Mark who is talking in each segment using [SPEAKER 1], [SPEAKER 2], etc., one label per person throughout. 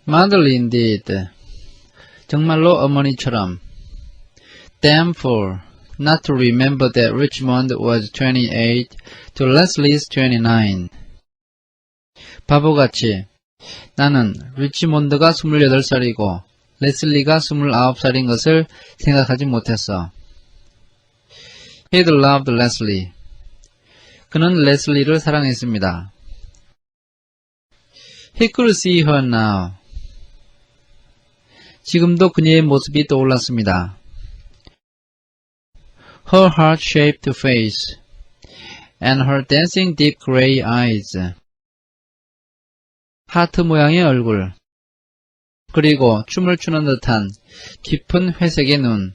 [SPEAKER 1] Motherly indeed. 정말로 어머니처럼. Damn fool. Not to remember that Richmond was 28 to Leslie's 29. 바보같이. 나는 리치몬드가 28살이고 레슬리가 29살인 것을 생각하지 못했어. He'd loved Leslie. 그는 레슬리를 사랑했습니다. He could see her now. 지금도 그녀의 모습이 떠올랐습니다. Her heart-shaped face and her dancing deep gray eyes. 하트 모양의 얼굴, 그리고 춤을 추는 듯한 깊은 회색의 눈,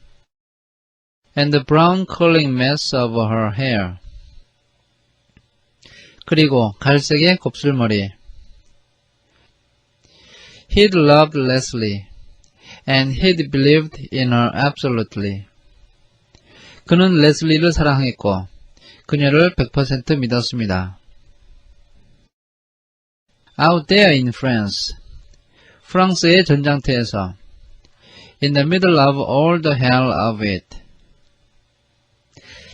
[SPEAKER 1] and the brown curling mass of her hair. 그리고 갈색의 곱슬머리. He'd loved Leslie, and he'd believed in her absolutely. 그는 레슬리를 사랑했고 그녀를 100% 믿었습니다. Out there in France, 프랑스의 전장터에서, in the middle of all the hell of it,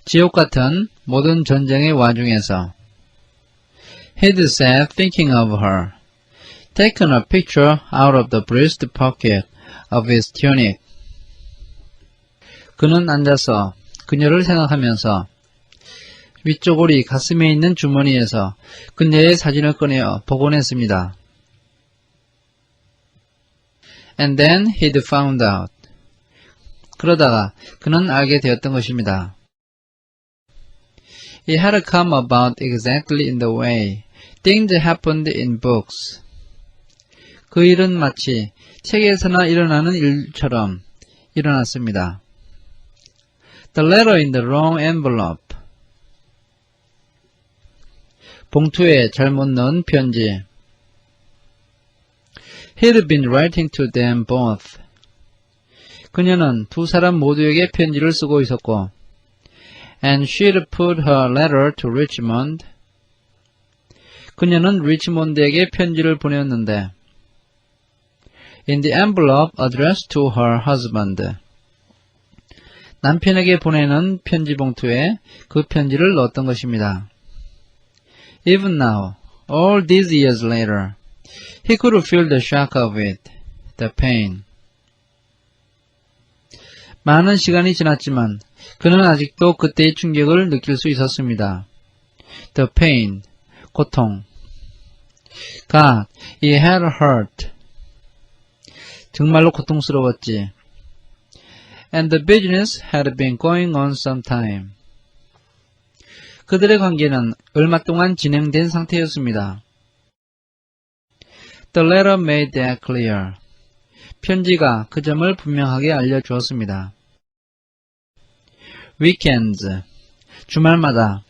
[SPEAKER 1] 지옥 같은 모든 전쟁의 와중에서, he'd sat thinking of her, taken a picture out of the breast pocket of his tunic. 그는 앉아서 그녀를 생각하면서 위쪽으로 가슴에 있는 주머니에서 그녀의 사진을 꺼내어 보곤 했습니다. And then he'd found out. 그러다가 그는 알게 되었던 것입니다. It had come about exactly in the way things happened in books. 그 일은 마치 책에서나 일어나는 일처럼 일어났습니다. The letter in the wrong envelope. 봉투에 잘못 넣은 편지. He'd been writing to them both. 그녀는 두 사람 모두에게 편지를 쓰고 있었고, and she'd put her letter to Richmond. 그녀는 리치몬드에게 편지를 보냈는데, in the envelope addressed to her husband. 남편에게 보내는 편지 봉투에 그 편지를 넣었던 것입니다. Even now, all these years later, he could feel the shock of it, the pain. 많은 시간이 지났지만 그는 아직도 그때의 충격을 느낄 수 있었습니다. The pain, 고통. God, it had hurt. 정말로 고통스러웠지. And the business had been going on some time. 그들의 관계는 얼마 동안 진행된 상태였습니다. The letter made that clear. 편지가 그 점을 분명하게 알려주었습니다. Weekends, 주말마다.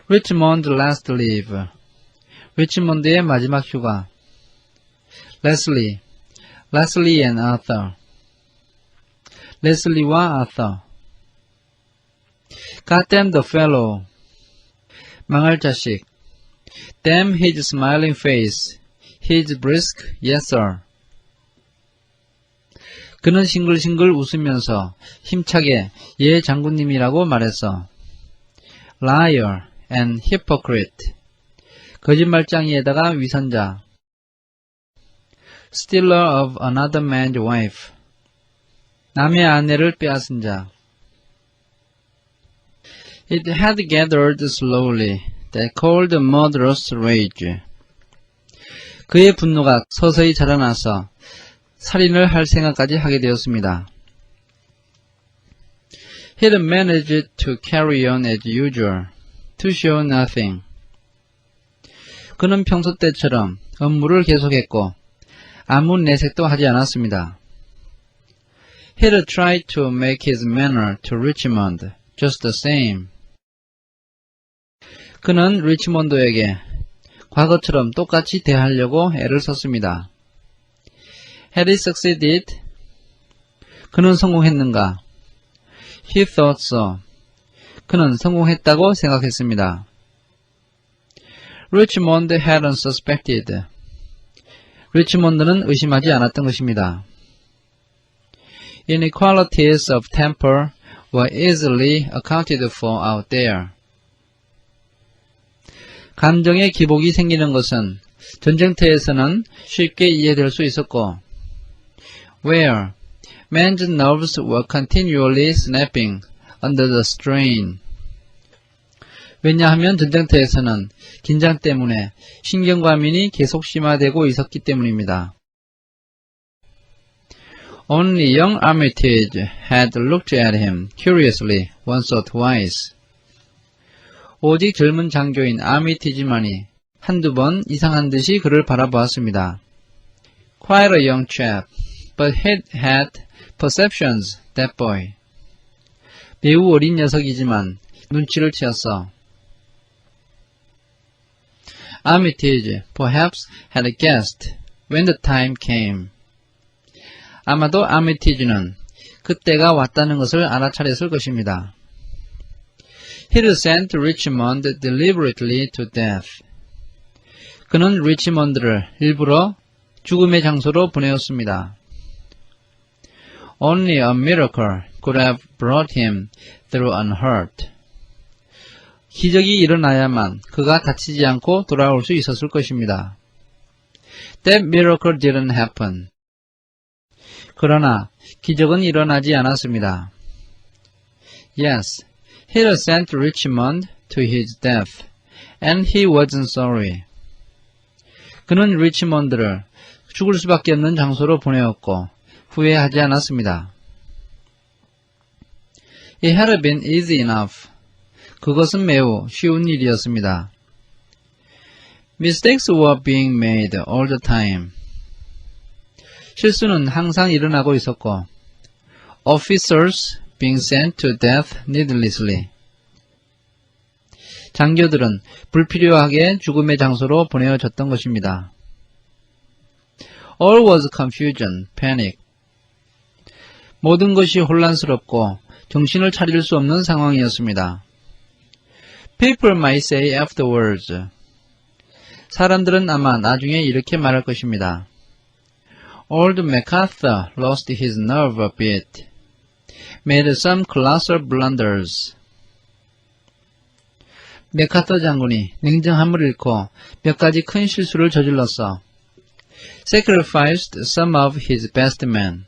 [SPEAKER 1] Richmond last leave, 리치몬드의 마지막 휴가. Leslie, Leslie and Arthur, 레슬리와 아서. God damn the fellow, 망할 자식. Damn his smiling face, his brisk yes sir. 그는 싱글싱글 웃으면서 힘차게 예 장군님이라고 말했어. Liar and hypocrite, 거짓말장이에다가 위선자. Stealer of another man's wife, 남의 아내를 빼앗은 자. It had gathered slowly, that cold murderous rage. 그의 분노가 서서히 자라나서 살인을 할 생각까지 하게 되었습니다. He'd managed to carry on as usual, to show nothing. 그는 평소 때처럼 업무를 계속했고 아무 내색도 하지 않았습니다. He'd tried to make his manner to Richmond just the same. 그는 리치몬드에게 과거처럼 똑같이 대하려고 애를 썼습니다. Had he succeeded? 그는 성공했는가? He thought so. 그는 성공했다고 생각했습니다. Richmond hadn't suspected. 리치몬드는 의심하지 않았던 것입니다. Inequalities of temper were easily accounted for out there. 감정의 기복이 생기는 것은 전쟁터에서는 쉽게 이해될 수 있었고, where men's nerves were continually snapping under the strain. 왜냐하면 전쟁터에서는 긴장 때문에 신경과민이 계속 심화되고 있었기 때문입니다. Only young Armitage had looked at him curiously once or twice. 오직 젊은 장교인 아미티지만이 한두 번 이상한 듯이 그를 바라보았습니다. Quite a young chap, but he had perceptions, that boy. 매우 어린 녀석이지만 눈치를 채었어. Armitage perhaps had guessed when the time came. 아마도 아미티지는 그때가 왔다는 것을 알아차렸을 것입니다. He sent Richmond deliberately to death. 그는 리치몬드를 일부러 죽음의 장소로 보내었습니다. Only a miracle could have brought him through unhurt. 기적이 일어나야만 그가 다치지 않고 돌아올 수 있었을 것입니다. That miracle didn't happen. 그러나 기적은 일어나지 않았습니다. Yes, he sent Richmond to his death, and he wasn't sorry. 그는 리치몬드를 죽을 수밖에 없는 장소로 보내었고 후회하지 않았습니다. It had been easy enough. 그것은 매우 쉬운 일이었습니다. Mistakes were being made all the time. 실수는 항상 일어나고 있었고, officers being sent to death needlessly. 장교들은 불필요하게 죽음의 장소로 보내어졌던 것입니다. All was confusion, panic. 모든 것이 혼란스럽고 정신을 차릴 수 없는 상황이었습니다. People might say afterwards. 사람들은 아마 나중에 이렇게 말할 것입니다. Old MacArthur lost his nerve a bit. Made some colossal blunders. 맥카터 장군이 냉정함을 잃고 몇 가지 큰 실수를 저질렀어. Sacrificed some of his best men.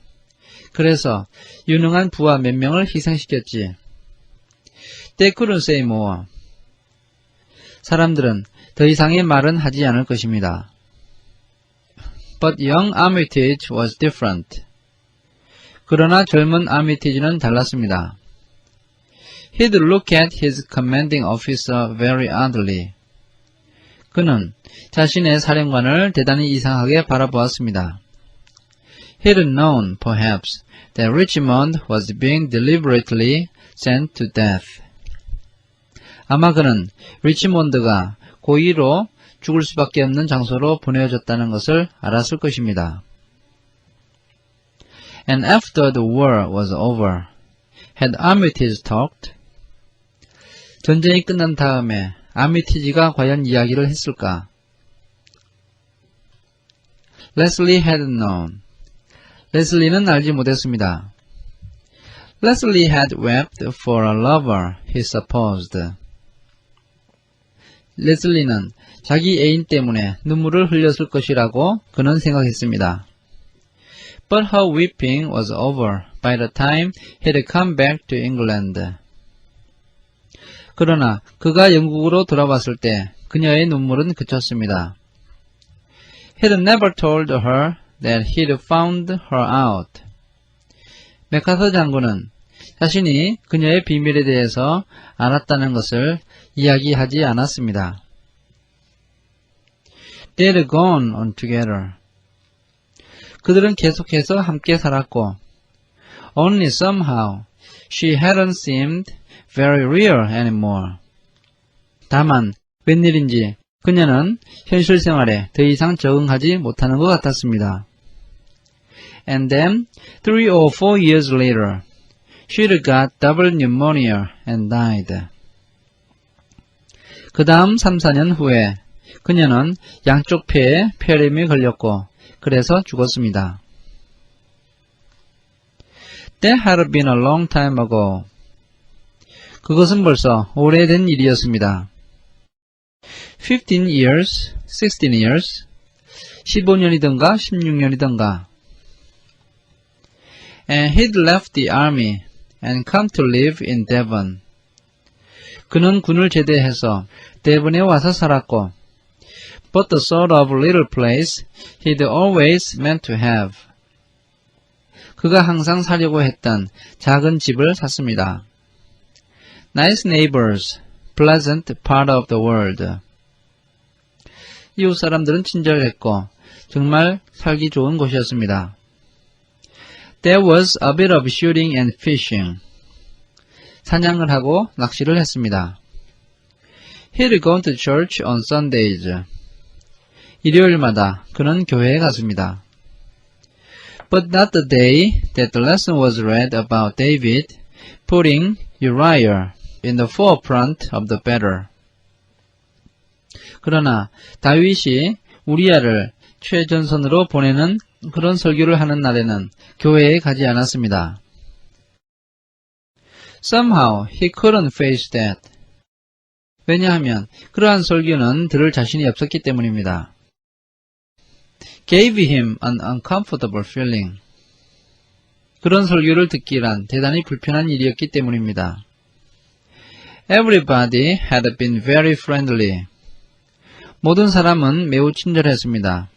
[SPEAKER 1] 그래서 유능한 부하 몇 명을 희생시켰지. They couldn't say more. 사람들은 더 이상의 말은 하지 않을 것입니다. But young Armitage was different. 그러나 젊은 아미티지는 달랐습니다. He'd look at his commanding officer very oddly. 그는 자신의 사령관을 대단히 이상하게 바라보았습니다. He'd known, perhaps, that Richmond was being deliberately sent to death. 아마 그는 리치몬드가 고의로 죽을 수밖에 없는 장소로 보내어졌다는 것을 알았을 것입니다. And after the war was over, had Armitage talked? 전쟁이 끝난 다음에 아미티지가 과연 이야기를 했을까? Leslie had known. 레슬리는 알지 못했습니다. Leslie had wept for a lover, he supposed. 레슬리는 자기 애인 때문에 눈물을 흘렸을 것이라고 그는 생각했습니다. But her weeping was over by the time he had come back to England. 그러나 그가 영국으로 돌아왔을 때 그녀의 눈물은 그쳤습니다. He had never told her that he'd found her out. 맥카서 장군은 자신이 그녀의 비밀에 대해서 알았다는 것을 이야기하지 않았습니다. They'd gone on together. 그들은 계속해서 함께 살았고, only somehow she hadn't seemed very real anymore. 다만 웬일인지 그녀는 현실 생활에 더 이상 적응하지 못하는 것 같았습니다. And then, 3 or 4 years later, she'd got double pneumonia and died. 그 다음 3, 4년 후에 그녀는 양쪽 폐에 폐렴이 걸렸고 그래서 죽었습니다. That had been a long time ago. 그것은 벌써 오래된 일이었습니다. 15 years, 16 years, 15년이던가 16년이던가. And he'd left the army and come to live in Devon. 그는 군을 제대해서 데본에 와서 살았고, but the sort of little place he'd always meant to have. 그가 항상 살려고 했던 작은 집을 샀습니다. Nice neighbors, pleasant part of the world. 이웃 사람들은 친절했고 정말 살기 좋은 곳이었습니다. There was a bit of shooting and fishing. 사냥을 하고 낚시를 했습니다. He'd gone to church on Sundays. 일요일마다 그는 교회에 갔습니다. But not the day that the lesson was read about David putting Uriah in the forefront of the battle. 그러나 다윗이 우리아를 최전선으로 보내는 그런 설교를 하는 날에는 교회에 가지 않았습니다. Somehow he couldn't face that. 왜냐하면 그러한 설교는 들을 자신이 없었기 때문입니다. Gave him an uncomfortable feeling. 그런 설교를 듣기란 대단히 불편한 일이었기 때문입니다. Everybody had been very friendly. 모든 사람은 매우 친절했습니다.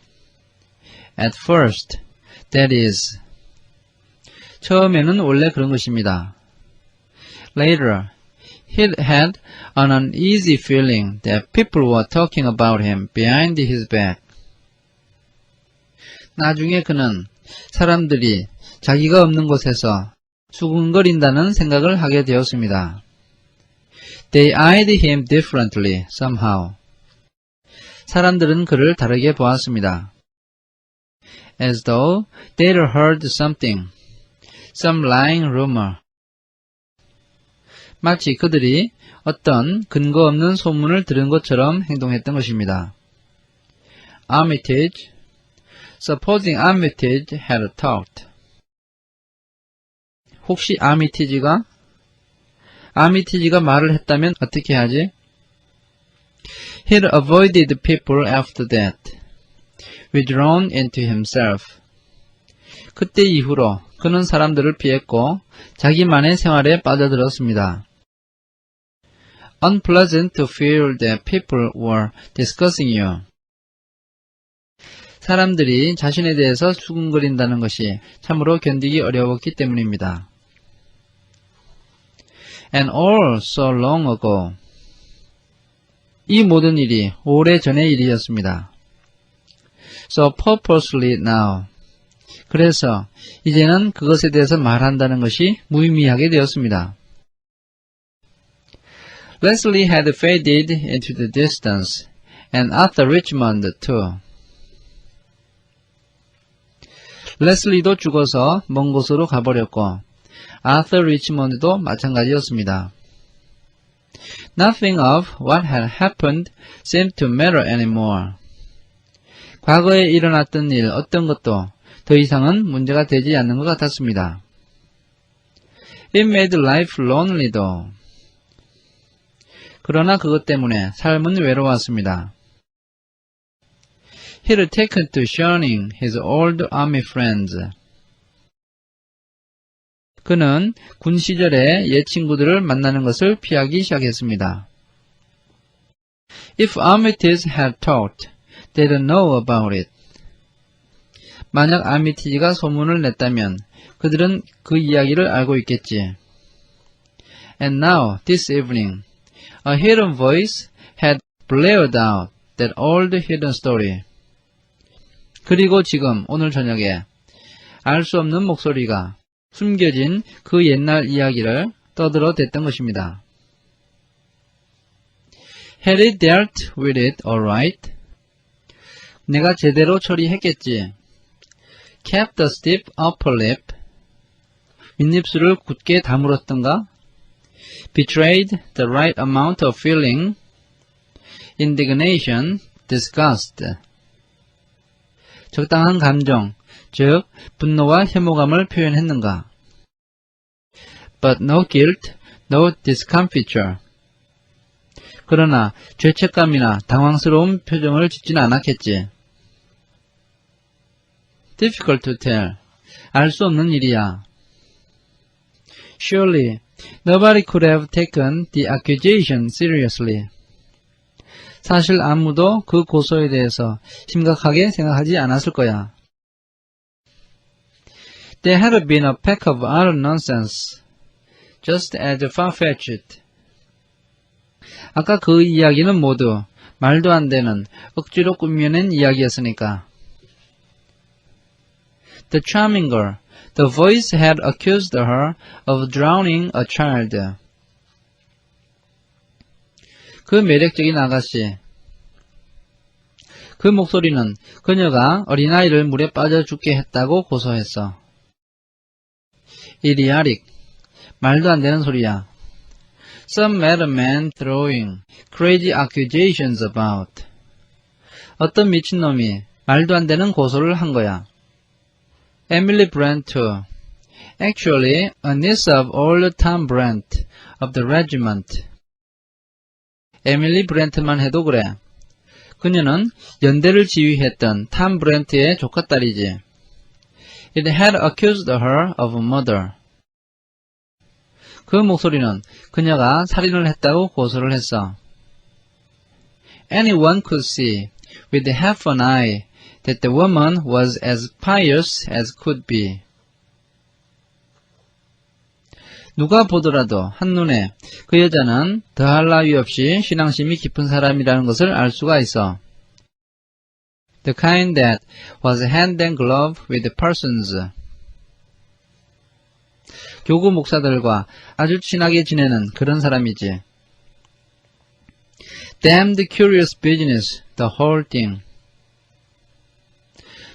[SPEAKER 1] At first, that is. 처음에는 원래 그런 것입니다. Later, he had an uneasy feeling that people were talking about him behind his back. 나중에 그는 사람들이 자기가 없는 곳에서 수군거린다는 생각을 하게 되었습니다. They eyed him differently somehow. 사람들은 그를 다르게 보았습니다. As though they'd heard something, some lying rumor. 마치 그들이 어떤 근거 없는 소문을 들은 것처럼 행동했던 것입니다. Armitage, supposing Armitage had talked. 혹시 아미티지가 말을 했다면 어떻게 하지? He'd avoided people after that, withdrawn into himself. 그때 이후로 그는 사람들을 피했고 자기만의 생활에 빠져들었습니다. Unpleasant to feel that people were discussing you. 사람들이 자신에 대해서 수군거린다는 것이 참으로 견디기 어려웠기 때문입니다. And all so long ago. 이 모든 일이 오래전의 일이었습니다. So purposely now. 그래서 이제는 그것에 대해서 말한다는 것이 무의미하게 되었습니다. Leslie had faded into the distance, and Arthur Richmond too. 레슬리도 죽어서 먼 곳으로 가버렸고 아서 리치먼드도 마찬가지였습니다. Nothing of what had happened seemed to matter anymore. 과거에 일어났던 일 어떤 것도 더 이상은 문제가 되지 않는 것 같았습니다. It made life lonely though. 그러나 그것 때문에 삶은 외로웠습니다. He'd taken to shunning his old army friends. 그는 군 시절의 옛 친구들을 만나는 것을 피하기 시작했습니다. If Armitage had talked, they'd know about it. 만약 아미티지가 소문을 냈다면 그들은 그 이야기를 알고 있겠지. And now, this evening, a hidden voice had blared out that old hidden story. 그리고 지금 오늘 저녁에 알 수 없는 목소리가 숨겨진 그 옛날 이야기를 떠들어댔던 것입니다. Had it dealt with it alright? 내가 제대로 처리했겠지. Kept the stiff upper lip. 윗입술을 굳게 다물었던가? Betrayed the right amount of feeling, indignation, disgust. 적당한 감정, 즉 분노와 혐오감을 표현했는가? But no guilt, no discomfiture. 그러나 죄책감이나 당황스러운 표정을 짓지는 않았겠지. Difficult to tell. 알 수 없는 일이야. Surely, nobody could have taken the accusation seriously. 사실 아무도 그 고소에 대해서 심각하게 생각하지 않았을 거야. They had been a pack of utter nonsense, just as far-fetched. 아까 그 이야기는 모두 말도 안 되는 억지로 꾸며낸 이야기였으니까. The charming girl, the voice had accused her of drowning a child. 그 매력적인 아가씨. 그 목소리는 그녀가 어린아이를 물에 빠져 죽게 했다고 고소했어. Idiotic. 말도 안 되는 소리야. Some madman throwing crazy accusations about. 어떤 미친놈이 말도 안 되는 고소를 한 거야. Emily Brent too. Actually, a niece of old Tom Brent of the regiment. 에밀리 브렌트만 해도 그래. 그녀는 연대를 지휘했던 탐 브렌트의 조카딸이지. It had accused her of murder. 그 목소리는 그녀가 살인을 했다고 고소를 했어. Anyone could see, with half an eye, that the woman was as pious as could be. 누가 보더라도 한눈에 그 여자는 더할 나위 없이 신앙심이 깊은 사람이라는 것을 알 수가 있어. The kind that was hand and glove with persons. 교구 목사들과 아주 친하게 지내는 그런 사람이지. Damned curious business, the whole thing.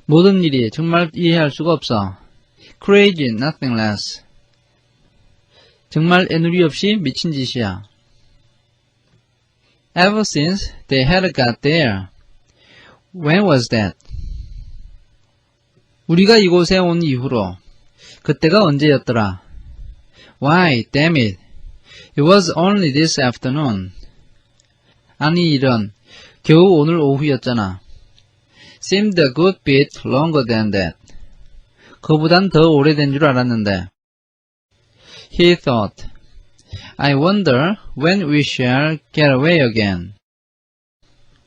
[SPEAKER 1] 모든 일이 정말 이해할 수가 없어. Crazy, nothing less. 정말 애누리 없이 미친 짓이야. Ever since they had got there. When was that? 우리가 이곳에 온 이후로. 그때가 언제였더라? Why, damn it. It was only this afternoon. 아니 이런. 겨우 오늘 오후였잖아. Seemed a good bit longer than that. 그보단 더 오래된 줄 알았는데. He thought, I wonder when we shall get away again.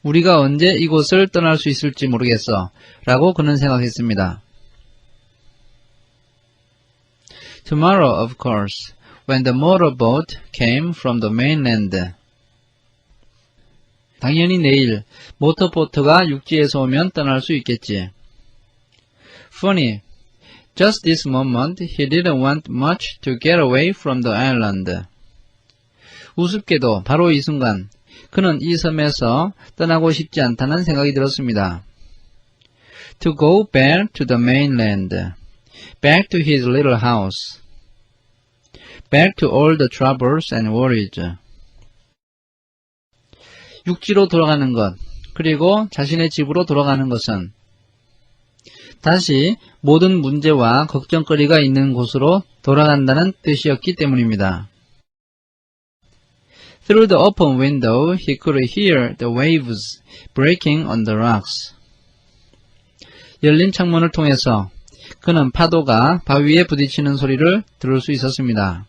[SPEAKER 1] 우리가 언제 이곳을 떠날 수 있을지 모르겠어. 라고 그는 생각했습니다. Tomorrow, of course, when the motorboat came from the mainland. 당연히 내일 모터보트가 육지에서 오면 떠날 수 있겠지. Funny, just this moment he didn't want much to get away from the island. 우습게도 바로 이 순간 그는 이 섬에서 떠나고 싶지 않다는 생각이 들었습니다. To go back to the mainland. Back to his little house. Back to all the troubles and worries. 육지로 돌아가는 것, 그리고 자신의 집으로 돌아가는 것은 다시 모든 문제와 걱정거리가 있는 곳으로 돌아간다는 뜻이었기 때문입니다. Through the open window, he could hear the waves breaking on the rocks. 열린 창문을 통해서 그는 파도가 바위에 부딪히는 소리를 들을 수 있었습니다.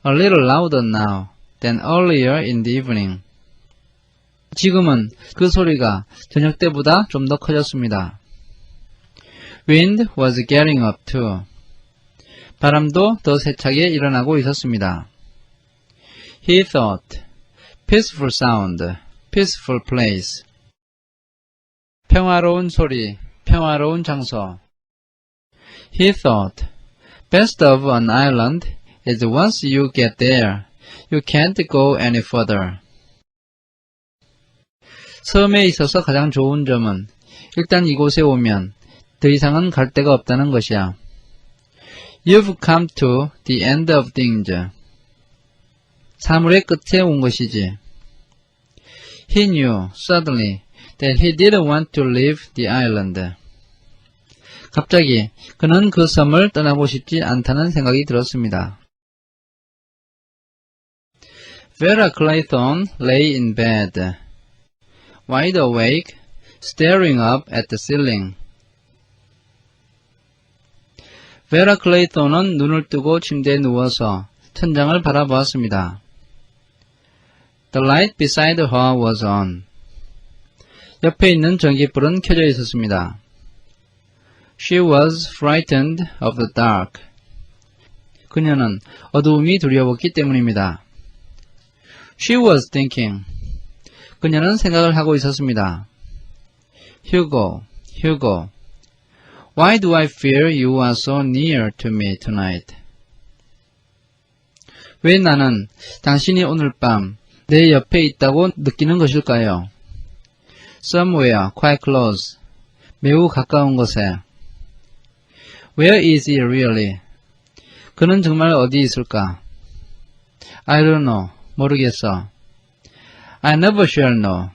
[SPEAKER 1] A little louder now than earlier in the evening. 지금은 그 소리가 저녁 때보다 좀 더 커졌습니다. Wind was getting up too. 바람도 더 세차게 일어나고 있었습니다. He thought, peaceful sound, peaceful place. 평화로운 소리, 평화로운 장소. He thought, best of an island is once you get there, you can't go any further. 섬에 있어서 가장 좋은 점은 일단 이곳에 오면 더 이상은 갈 데가 없다는 것이야. You've come to the end of things. 사물의 끝에 온 것이지. He knew, suddenly, that he didn't want to leave the island. 갑자기 그는 그 섬을 떠나고 싶지 않다는 생각이 들었습니다. Vera Clayton lay in bed, wide awake, staring up at the ceiling. 베라 클레이톤은 눈을 뜨고 침대에 누워서 천장을 바라보았습니다. The light beside her was on. 옆에 있는 전기불은 켜져 있었습니다. She was frightened of the dark. 그녀는 어두움이 두려웠기 때문입니다. She was thinking. 그녀는 생각을 하고 있었습니다. Hugo, Hugo. Why do I fear you are so near to me tonight? 왜 나는 당신이 오늘 밤 내 옆에 있다고 느끼는 것일까요? Somewhere quite close. 매우 가까운 곳에. Where is he really? 그는 정말 어디 있을까? I don't know. 모르겠어. I never shall know.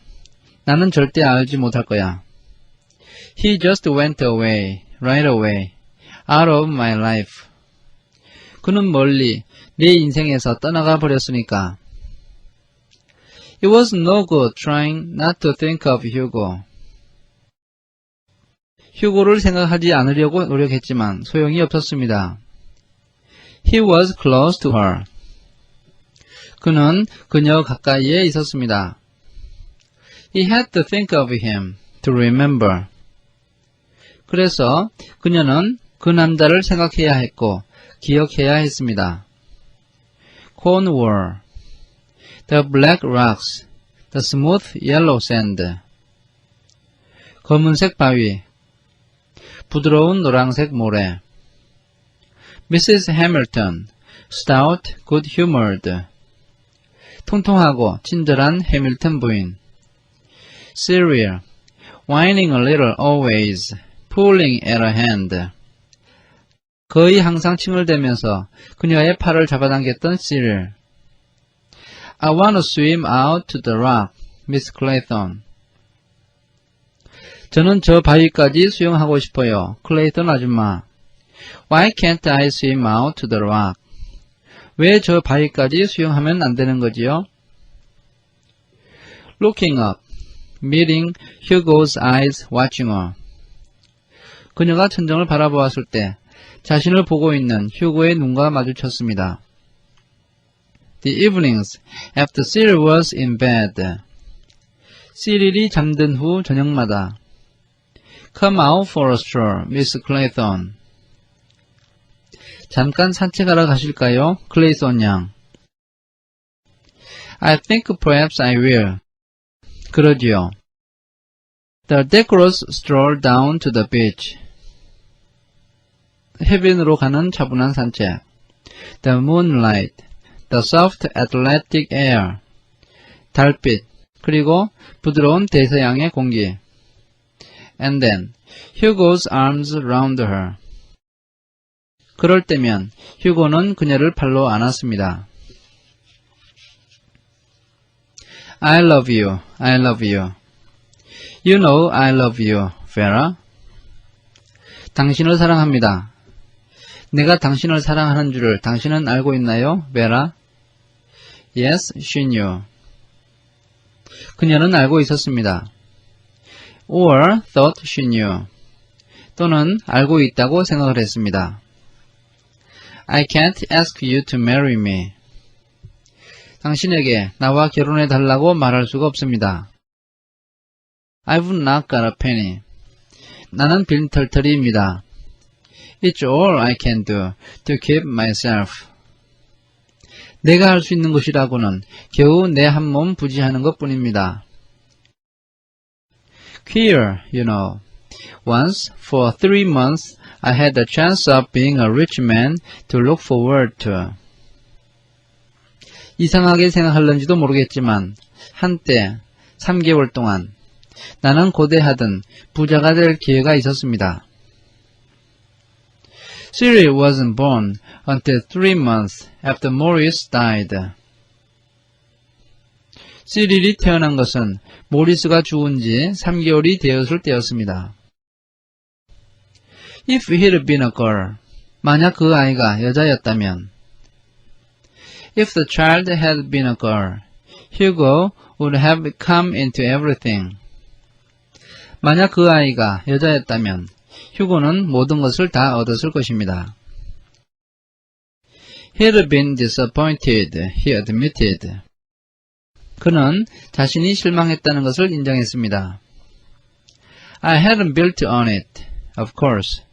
[SPEAKER 1] 나는 절대 알지 못할 거야. He just went away, right away, out of my life. 그는 멀리 내 인생에서 떠나가 버렸으니까. It was no good trying not to think of Hugo. 휴고를 생각하지 않으려고 노력했지만 소용이 없었습니다. He was close to her. 그는 그녀 가까이에 있었습니다. He had to think of him, to remember. 그래서 그녀는 그 남자를 생각해야 했고 기억해야 했습니다. Cornwall, the black rocks, the smooth yellow sand. 검은색 바위, 부드러운 노란색 모래. Mrs. Hamilton, stout, good-humored. 통통하고 친절한 해밀턴 부인. Cereal, whining a little always, pulling at her hand. 거의 항상 칭얼대면서 그녀의 팔을 잡아당겼던 Cereal. I want to swim out to the rock, Miss Clayton. 저는 저 바위까지 수영하고 싶어요, 클레이턴 아줌마. Why can't I swim out to the rock? 왜 저 바위까지 수영하면 안 되는 거지요? Looking up, meeting Hugo's eyes watching her. 그녀가 천정을 바라보았을 때 자신을 보고 있는 휴고의 눈과 마주쳤습니다. The evenings after Cyril was in bed. 시릴이 잠든 후 저녁마다. Come out for a stroll, Miss Clayton. 잠깐 산책하러 가실까요, 클레이톤 양? I think perhaps I will. 그러지요. The decorous stroll down to the beach. 해변으로 가는 차분한 산책. The moonlight, the soft athletic air. 달빛, 그리고 부드러운 대서양의 공기. And then, Hugo's arms round her. 그럴 때면 휴고는 그녀를 팔로 안았습니다. I love you, I love you. You know I love you, Vera. 당신을 사랑합니다. 내가 당신을 사랑하는 줄을 당신은 알고 있나요, 베라? Yes, she knew. 그녀는 알고 있었습니다. Or thought she knew. 또는 알고 있다고 생각을 했습니다. I can't ask you to marry me. 당신에게 나와 결혼해 달라고 말할 수가 없습니다. I've not got a penny. 나는 빈털터리입니다. It's all I can do to keep myself. 내가 할 수 있는 것이라고는 겨우 내 한 몸 부지하는 것뿐입니다. Queer, you know. Once, for 3 months, I had the chance of being a rich man to look forward to. 이상하게 생각할런지도 모르겠지만 한때 3개월 동안 나는 고대하던 부자가 될 기회가 있었습니다. Cyril wasn't born until 3 months after Maurice died. 시릴이 태어난 것은 모리스가 죽은 지 3개월이 되었을 때였습니다. If he had been a girl, 만약 그 아이가 여자였다면 If the child had been a girl, Hugo would have come into everything. 만약 그 아이가 여자였다면 휴고는 모든 것을 다 얻었을 것입니다. He had been disappointed, he admitted. 그는 자신이 실망했다는 것을 인정했습니다. I hadn't built on it, of course.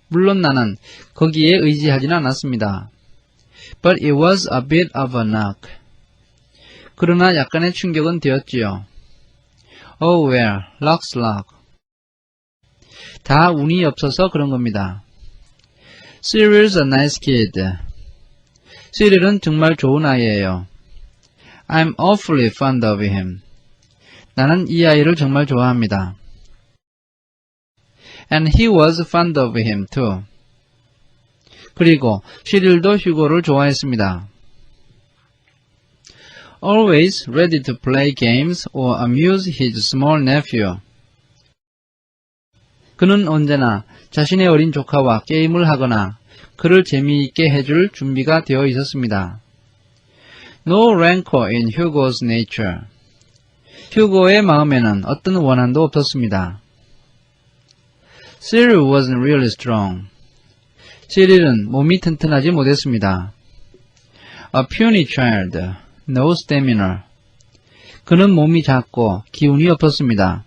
[SPEAKER 1] 물론 나는 거기에 의지하지는 않았습니다. But it was a bit of a knock. 그러나 약간의 충격은 되었지요. Oh well, luck's luck. 다 운이 없어서 그런 겁니다. Cyril's a nice kid. Cyril은 정말 좋은 아이예요. I'm awfully fond of him. 나는 이 아이를 정말 좋아합니다. And he was fond of him too. 그리고 시릴도 휴고를 좋아했습니다. Always ready to play games or amuse his small nephew. 그는 언제나 자신의 어린 조카와 게임을 하거나 그를 재미있게 해줄 준비가 되어 있었습니다. No rancor in Hugo's nature. 휴고의 마음에는 어떤 원한도 없었습니다. Cyril wasn't really strong. 시릴은 몸이 튼튼하지 못했습니다. A puny child, no stamina. 그는 몸이 작고 기운이 없었습니다.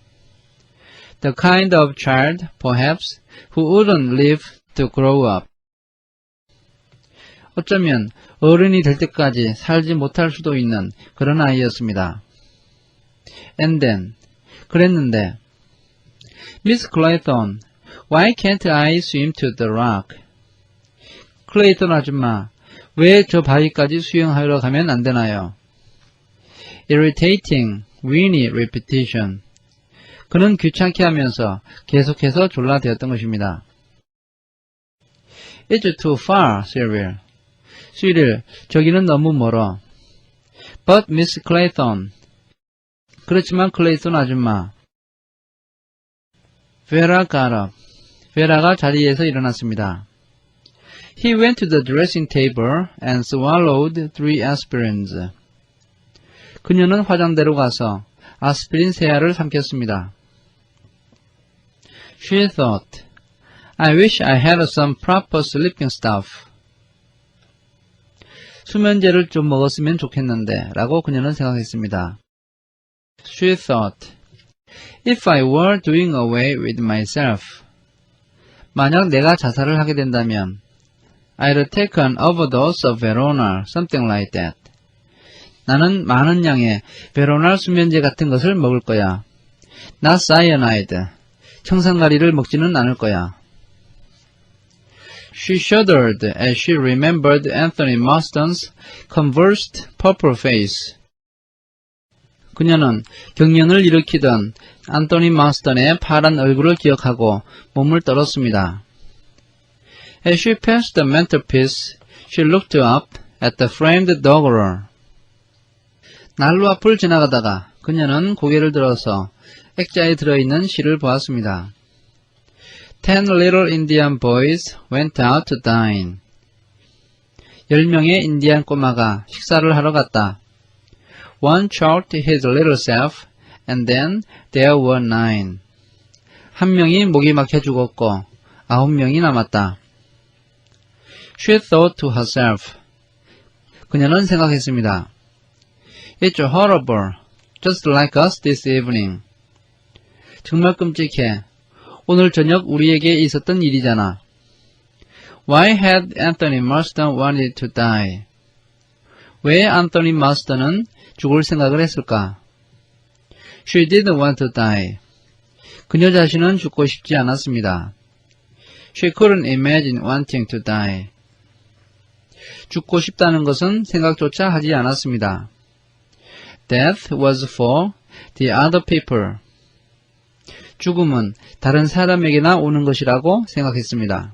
[SPEAKER 1] The kind of child, perhaps, who wouldn't live to grow up. 어쩌면 어른이 될 때까지 살지 못할 수도 있는 그런 아이였습니다. And then, 그랬는데, Miss Clayton, why can't I swim to the rock? 클레이턴 아줌마, 왜 저 바위까지 수영하러 가면 안 되나요? Irritating, whiny repetition. 그는 귀찮게 하면서 계속해서 졸라대었던 것입니다. It's too far, Cyril. Cyril, 저기는 너무 멀어. But Miss Clayton. 그렇지만 클레이턴 아줌마. Vera got up. 베라가 자리에서 일어났습니다. He went to the dressing table and swallowed 3 aspirins. 그녀는 화장대로 가서 아스피린 3알을 삼켰습니다. She thought, I wish I had some proper sleeping stuff. 수면제를 좀 먹었으면 좋겠는데 라고 그녀는 생각했습니다. She thought, if I were doing away with myself. 만약 내가 자살을 하게 된다면 I'd take an overdose of Veronal, something like that. 나는 많은 양의 베로날 수면제 같은 것을 먹을 거야. Not cyanide. 청산가리를 먹지는 않을 거야. She shuddered as she remembered Anthony Marston's convulsed purple face. 그녀는 경련을 일으키던 안토니 마스턴의 파란 얼굴을 기억하고 몸을 떨었습니다. As she passed the mantelpiece, she looked up at the framed doggerel. 난로 앞을 지나가다가 그녀는 고개를 들어서 액자에 들어있는 시를 보았습니다. 10 little Indian boys went out to dine. 10명의 인디안 꼬마가 식사를 하러 갔다. One choked his little self, and then there were 9. 한 명이 목이 막혀 죽었고 9명이 남았다. She thought to herself. 그녀는 생각했습니다. It's horrible, just like us this evening. 정말 끔찍해. 오늘 저녁 우리에게 있었던 일이잖아. Why had Anthony Marston wanted to die? 왜 안토니 마스턴은 죽을 생각을 했을까? She didn't want to die. 그녀 자신은 죽고 싶지 않았습니다. She couldn't imagine wanting to die. 죽고 싶다는 것은 생각조차 하지 않았습니다. Death was for the other people. 죽음은 다른 사람에게나 오는 것이라고 생각했습니다.